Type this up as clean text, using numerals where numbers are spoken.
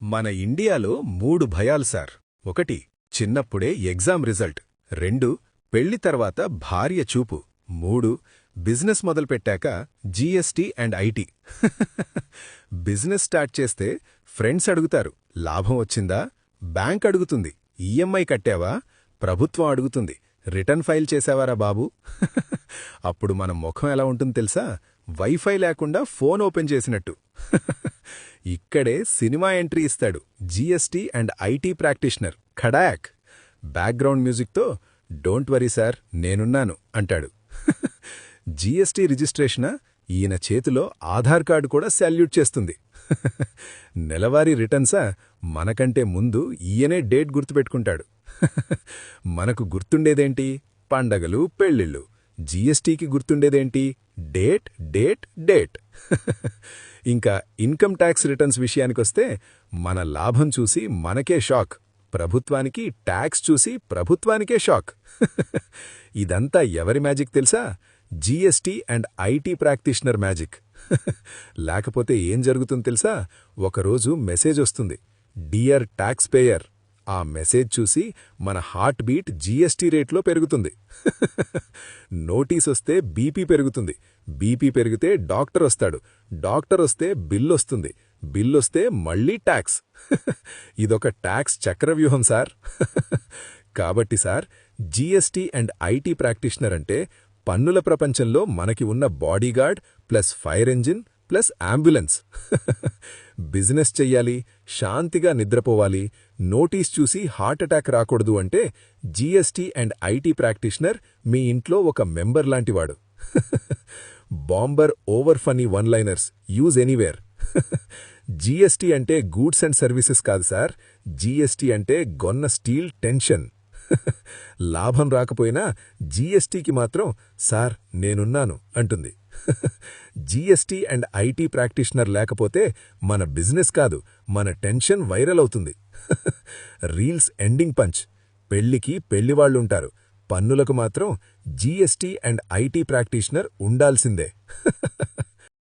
మన ఇండియాలో 3 భయాలు సార్. 1 చిన్నప్పుడే ఎగ్జామ్ రిజల్ట్, 2 పెళ్లి తర్వాత భార్య చూపు, 3 బిజినెస్ మొదలుపెట్టాక GST and IT. Business start చేస్తే ఫ్రెండ్స్ అడుగుతారు, లాభం వచ్చిందా? బ్యాంక్ అడుగుతుంది, ఈఎంఐ కట్టావా? ప్రభుత్వం అడుగుతుంది, రిటర్న్ ఫైల్ చేశావారా బాబూ? అప్పుడు మన ముఖం ఎలా ఉంటుంది తెలుసా? వైఫై లేకుండా ఫోన్ ఓపెన్ చేసినట్టు. ఇక్కడే సినిమా ఎంట్రీ ఇస్తాడు జీఎస్టీ అండ్ ఐటీ ప్రాక్టీషనర్ ఖడాక్. బ్యాక్గ్రౌండ్ మ్యూజిక్తో డోంట్ వరీ సార్ నేనున్నాను అంటాడు. జీఎస్టీ రిజిస్ట్రేషనా? ఈయన చేతిలో ఆధార్ కార్డు కూడా శాల్యూట్ చేస్తుంది. నెలవారీ రిటర్న్సా? మనకంటే ముందు ఈయనే డేట్ గుర్తుపెట్టుకుంటాడు. మనకు గుర్తుండేదేంటి? పండగలు, పెళ్ళిళ్ళు. జీఎస్టీకి గుర్తుండేదేంటి? Date date date. ఇంకా ఇన్కమ్ ట్యాక్స్ రిటర్న్స్ విషయానికొస్తే మన లాభం చూసి మనకే షాక్, ప్రభుత్వానికి ట్యాక్స్ చూసి ప్రభుత్వానికే షాక్. ఇదంతా ఎవరి మ్యాజిక్ తెలుసా? GST and IT practitioner magic. లేకపోతే ఏం జరుగుతుంది తెలుసా? ఒకరోజు మెసేజ్ వస్తుంది, డియర్ ట్యాక్స్ పేయర్. ఆ మెసేజ్ చూసి మన హార్ట్ బీట్ జీఎస్టీ రేట్లో పెరుగుతుంది. నోటీస్ వస్తే బీపీ పెరుగుతుంది, బీపీ పెరిగితే డాక్టర్ వస్తాడు, డాక్టర్ వస్తే బిల్లొస్తుంది, బిల్లొస్తే మళ్ళీ ట్యాక్స్. ఇదొక ట్యాక్స్ చక్రవ్యూహం సార్. కాబట్టి sir, GST and IT practitioner అంటే పన్నుల ప్రపంచంలో మనకి ఉన్న bodyguard plus fire engine plus ambulance. Business చెయ్యాలి, శాంతిగా నిద్రపోవాలి, నోటీస్ చూసి హార్ట్అటాక్ రాకూడదు అంటే జీఎస్టీ అండ్ ఐటీ ప్రాక్టీషనర్ మీ ఇంట్లో ఒక మెంబర్ లాంటివాడు. Bomber over funny one liners use anywhere. GST అంటే గూడ్స్ అండ్ సర్వీసెస్ కాదు సార్, జీఎస్టీ అంటే గొన్న స్టీల్ టెన్షన్. లాభం రాకపోయినా జీఎస్టీకి మాత్రం సార్ నేనున్నాను అంటుంది. జీఎస్టీ అండ్ ఐటీ ప్రాక్టీషనర్ లేకపోతే మన బిజినెస్ కాదు, మన టెన్షన్ వైరల్ అవుతుంది. Reels ending punch. పెళ్లికి పెళ్లివాళ్లుంటారు, పన్నులకు మాత్రం జీఎస్టీ అండ్ ఐటీ ప్రాక్టీషనర్ ఉండాల్సిందే.